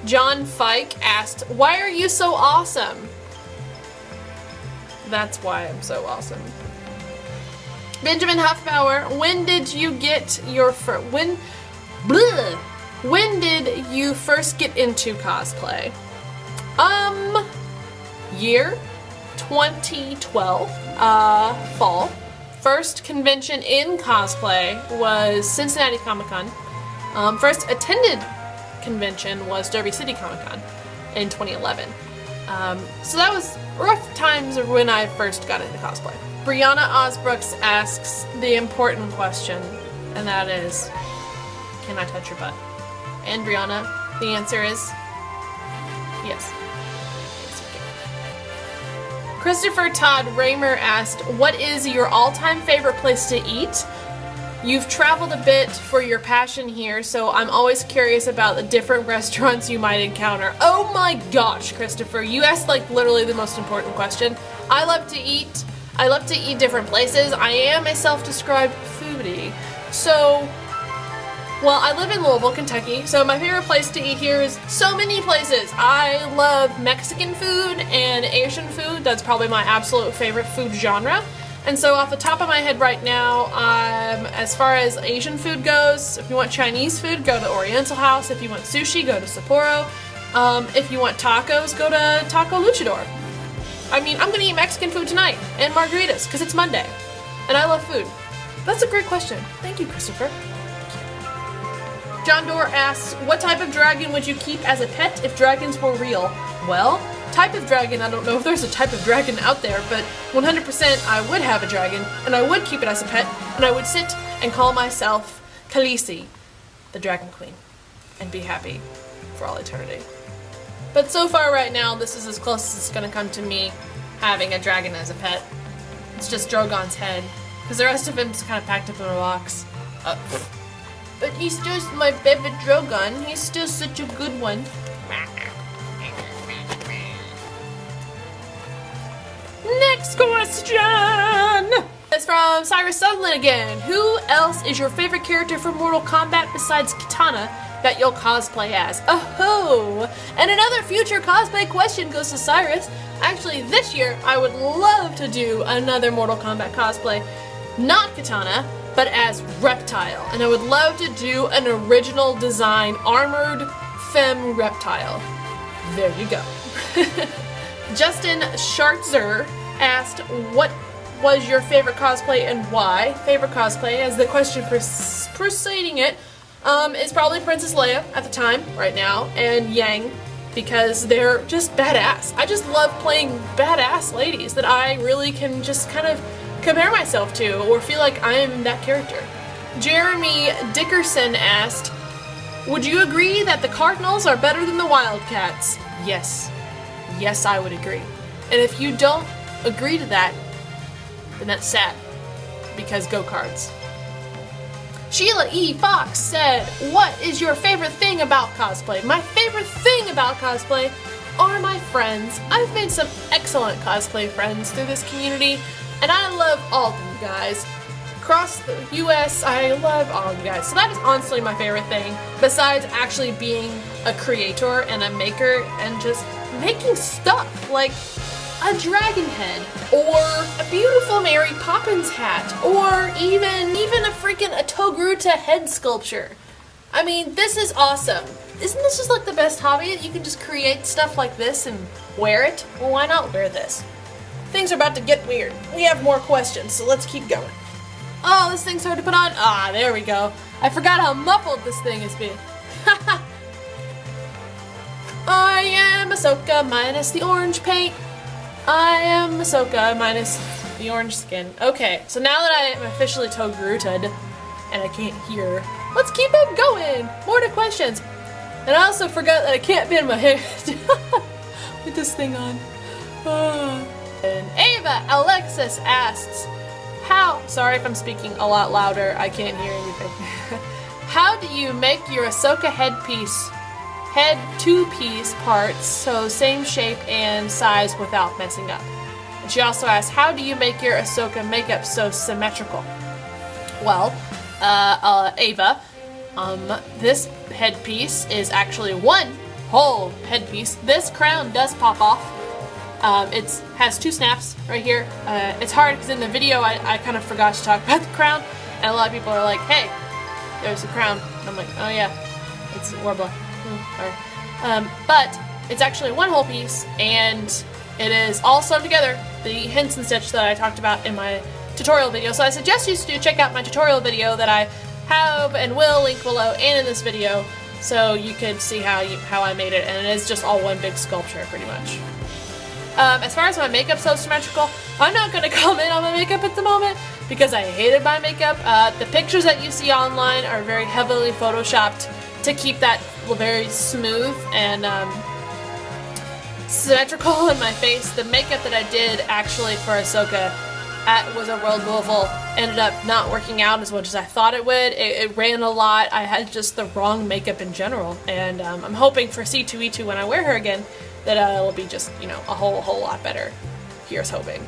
John Fike asked, why are you so awesome? That's why I'm so awesome. Benjamin Huffbauer, when did you get your when did you first get into cosplay? Year 2012, fall. First convention in cosplay was Cincinnati Comic-Con. First attended convention was Derby City Comic-Con in 2011. So that was rough times when I first got into cosplay. Brianna Osbrooks asks the important question, and that is, can I touch your butt? And Brianna, the answer is yes. Yes, you can. Christopher Todd Raymer asked, what is your all-time favorite place to eat? You've traveled a bit for your passion here, so I'm always curious about the different restaurants you might encounter. Oh my gosh, Christopher, you asked like literally the most important question. I love to eat different places. I am a self-described foodie. So, well, I live in Louisville, Kentucky, so my favorite place to eat here is so many places. I love Mexican food and Asian food. That's probably my absolute favorite food genre. And so off the top of my head right now, as far as Asian food goes, if you want Chinese food, go to Oriental House. If you want sushi, go to Sapporo. If you want tacos, go to Taco Luchador. I mean, I'm gonna eat Mexican food tonight, and margaritas, because it's Monday. And I love food. That's a great question. Thank you, Christopher. John Doerr asks, what type of dragon would you keep as a pet if dragons were real? Well, type of dragon, I don't know if there's a type of dragon out there, but 100% I would have a dragon, and I would keep it as a pet, and I would sit and call myself Khaleesi, the Dragon Queen, and be happy for all eternity. But so far right now, this is as close as it's gonna come to me having a dragon as a pet. It's just Drogon's head, because the rest of him's kind of packed up in a box. But he's just my favorite Drogon. He's still such a good one. Next question! It's from Cyrus Sutherland again. Who else is your favorite character from Mortal Kombat besides Kitana that you'll cosplay as? Oh-ho! And another future cosplay question goes to Cyrus. Actually, this year, I would love to do another Mortal Kombat cosplay. Not Kitana, but as Reptile. And I would love to do an original design armored femme reptile. There you go. Justin Schartzer asked, what was your favorite cosplay and why? Favorite cosplay, as the question preceding it, is probably Princess Leia at the time, right now, and Yang, because they're just badass. I just love playing badass ladies that I really can just kind of compare myself to or feel like I'm that character. Jeremy Dickerson asked, would you agree that the Cardinals are better than the Wildcats? Yes. Yes, I would agree. And if you don't agree to that, then that's sad, because go Cards. Sheila E. Fox said, what is your favorite thing about cosplay? My favorite thing about cosplay are my friends. I've made some excellent cosplay friends through this community, and I love all of you guys. Across the US, I love all of you guys. So that is honestly my favorite thing, besides actually being a creator and a maker and just making stuff, like a dragon head, or a beautiful Mary Poppins hat, or even a freaking Togruta head sculpture. I mean, this is awesome. Isn't this just like the best hobby? You can just create stuff like this and wear it? Well, why not wear this? Things are about to get weird. We have more questions, so let's keep going. Oh, this thing's hard to put on. Ah, there we go. I forgot how muffled this thing is being. I am Ahsoka minus the orange paint. I am Ahsoka minus the orange skin. Okay, so now that I am officially Togruted and I can't hear, let's keep on going. More to questions. And I also forgot that I can't bend my head with this thing on. And Ava Alexis asks, sorry if I'm speaking a lot louder, I can't hear anything. How do you make your Ahsoka head two-piece parts so same shape and size without messing up? And she also asks, how do you make your Ahsoka makeup so symmetrical? Well, Ava, this headpiece is actually one whole headpiece. This crown does pop off. It has 2 snaps right here. It's hard because in the video I kind of forgot to talk about the crown, and a lot of people are like, hey, there's the crown. And I'm like, oh yeah, it's Warbler. But it's actually one whole piece, and it is all sewn together, the hints and stitch that I talked about in my tutorial video. So I suggest you to check out my tutorial video that I have and will link below and in this video, so you can see how I made it, and it is just all one big sculpture pretty much. As far as my makeup so symmetrical, I'm not going to comment on my makeup at the moment because I hated my makeup. The pictures that you see online are very heavily photoshopped to keep that very smooth and symmetrical in my face. The makeup that I did actually for Ahsoka was a World Louisville ended up not working out as much as I thought it would. It ran a lot. I had just the wrong makeup in general, and I'm hoping for C2E2 when I wear her again that it'll be just, you know, a whole lot better. Here's hoping.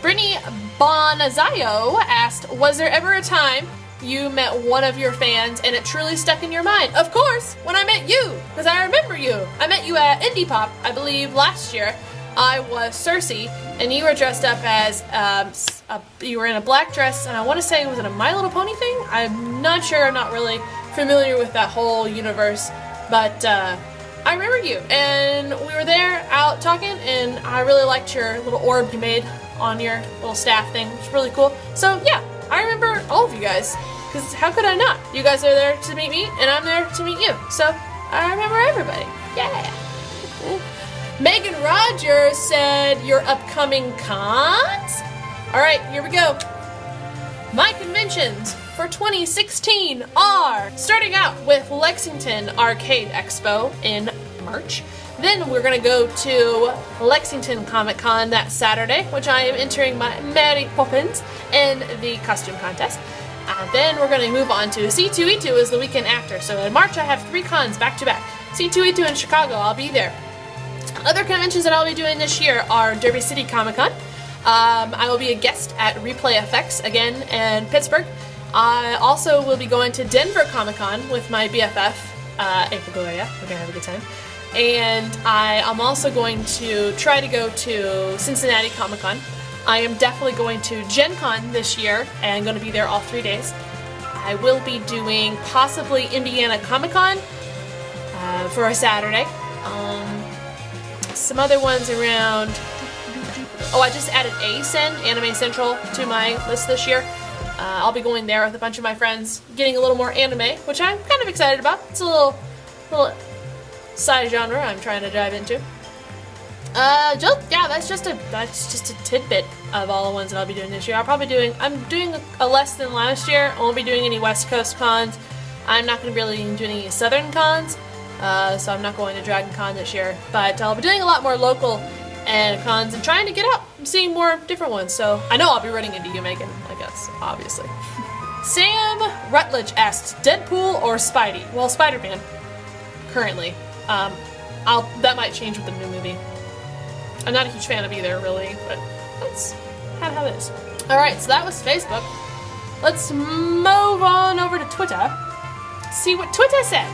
Brittany Bonazayo asked, was there ever a time you met one of your fans and it truly stuck in your mind? Of course, when I met you, because I remember you. I met you at Indie Pop, I believe, last year. I was Cersei, and you were dressed up as, you were in a black dress, and I want to say, was it a My Little Pony thing? I'm not sure, I'm not really familiar with that whole universe, but I remember you, and we were there out talking, and I really liked your little orb you made on your little staff thing, which is really cool. So yeah, I remember all of you guys, because how could I not? You guys are there to meet me, and I'm there to meet you, so I remember everybody. Yeah! Megan Rogers said, your upcoming cons? Alright, here we go. My conventions for 2016 are starting out with Lexington Arcade Expo in March. Then we're going to go to Lexington Comic Con that Saturday, which I am entering my Mary Poppins in the costume contest. Then we're going to move on to C2E2 is the weekend after. So in March I have 3 cons back to back. C2E2 in Chicago, I'll be there. Other conventions that I'll be doing this year are Derby City Comic Con. I will be a guest at Replay Effects again in Pittsburgh. I also will be going to Denver Comic Con with my BFF, April Gloria. We're going to have a good time. And I'm also going to try to go to Cincinnati Comic Con. I am definitely going to Gen Con this year and going to be there all 3 days. I will be doing possibly Indiana Comic Con for a Saturday. Some other ones around. Oh, I just added ACEN, Anime Central, to my list this year. I'll be going there with a bunch of my friends, getting a little more anime, which I'm kind of excited about. It's a little side genre I'm trying to dive into. Yeah, that's just a tidbit of all the ones that I'll be doing this year. I'm doing a less than last year. I won't be doing any West Coast cons. I'm not going to be really doing any Southern cons. So I'm not going to Dragon Con this year, but I'll be doing a lot more local and cons and trying to get out and seeing more different ones. So I know I'll be running into you, Megan, I guess, obviously. Sam Rutledge asks, Deadpool or Spidey? Well, Spider-Man, currently. That might change with the new movie. I'm not a huge fan of either, really, but that's kind of how it is. Alright, so that was Facebook. Let's move on over to Twitter. See what Twitter said.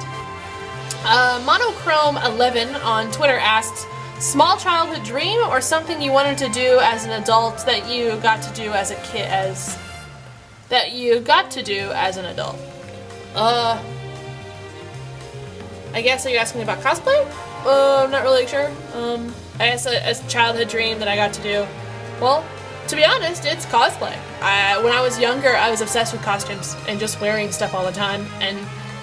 Monochrome11 on Twitter asked, small childhood dream or something you wanted to do as an adult that you got to do as a kid, as an adult? I guess, are you asking me about cosplay? I'm not really sure. I guess a childhood dream that I got to do. Well, to be honest, it's cosplay. When I was younger, I was obsessed with costumes and just wearing stuff all the time, and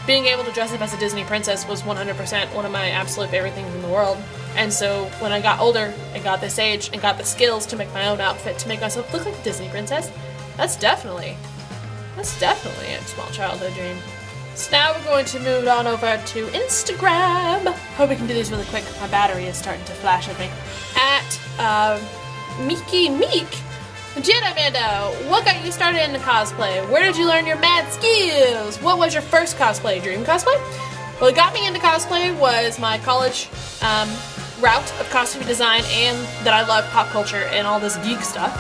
being able to dress up as a Disney princess was 100% one of my absolute favorite things in the world. And so when I got older and got this age and got the skills to make my own outfit to make myself look like a Disney princess, that's definitely a small childhood dream. So now we're going to move on over to Instagram. Hope we can do these really quick. My battery is starting to flash at me. At Meeky Meek. Jedimanda, what got you started into cosplay? Where did you learn your mad skills? What was your first cosplay? Dream cosplay? What got me into cosplay was my college route of costume design, and that I love pop culture and all this geek stuff.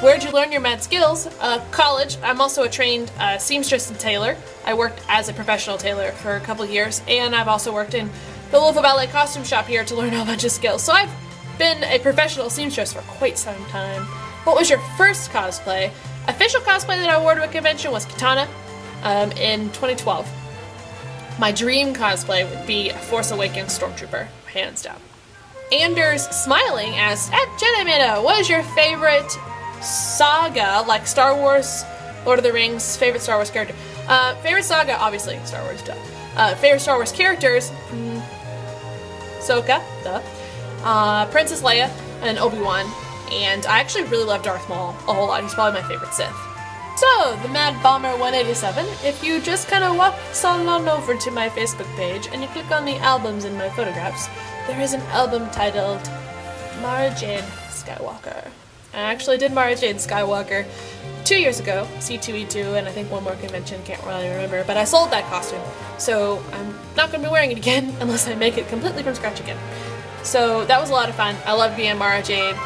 Where'd you learn your mad skills? College. I'm also a trained seamstress and tailor. I worked as a professional tailor for a couple years, and I've also worked in the local ballet costume shop here to learn a bunch of skills. So I've been a professional seamstress for quite some time. What was your first cosplay? Official cosplay that I wore to a convention was Katana in 2012. My dream cosplay would be a Force Awakens Stormtrooper, hands down. Anders Smiling asks, at Jedimanda, what is your favorite saga, like Star Wars, Lord of the Rings, favorite Star Wars character? Favorite saga, obviously, Star Wars, duh. Favorite Star Wars characters, Ahsoka, duh. Princess Leia, and Obi-Wan. And I actually really love Darth Maul a whole lot. He's probably my favorite Sith. So, the Mad Bomber 187, if you just kind of walk on over to my Facebook page and you click on the albums in my photographs, there is an album titled Mara Jade Skywalker. I actually did Mara Jade Skywalker 2 years ago, C2E2, and I think one more convention, can't really remember, but I sold that costume, so I'm not going to be wearing it again unless I make it completely from scratch again. So that was a lot of fun. I love being Mara Jade.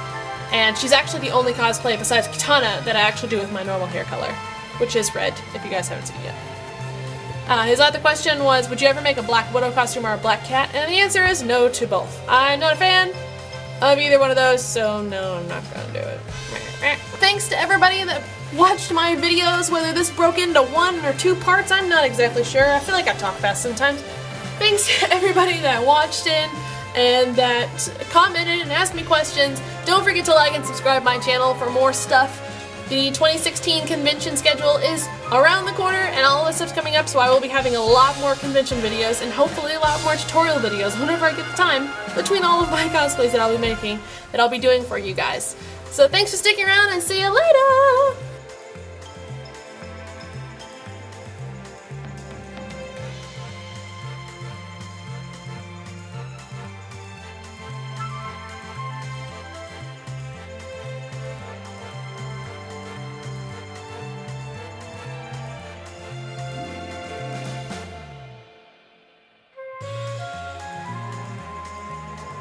And she's actually the only cosplay besides Katana that I actually do with my normal hair color, which is red, if you guys haven't seen it yet. His other question was, would you ever make a Black Widow costume or a Black Cat? And the answer is no to both. I'm not a fan of either one of those, so no, I'm not gonna do it. Thanks to everybody that watched my videos, whether this broke into 1 or 2 parts, I'm not exactly sure. I feel like I talk fast sometimes. Thanks to everybody that watched in and that commented and asked me questions. Don't forget to like and subscribe my channel for more stuff. The 2016 convention schedule is around the corner and all this stuff's coming up, so I will be having a lot more convention videos and hopefully a lot more tutorial videos whenever I get the time between all of my cosplays that I'll be making, that I'll be doing for you guys. So thanks for sticking around and see you later!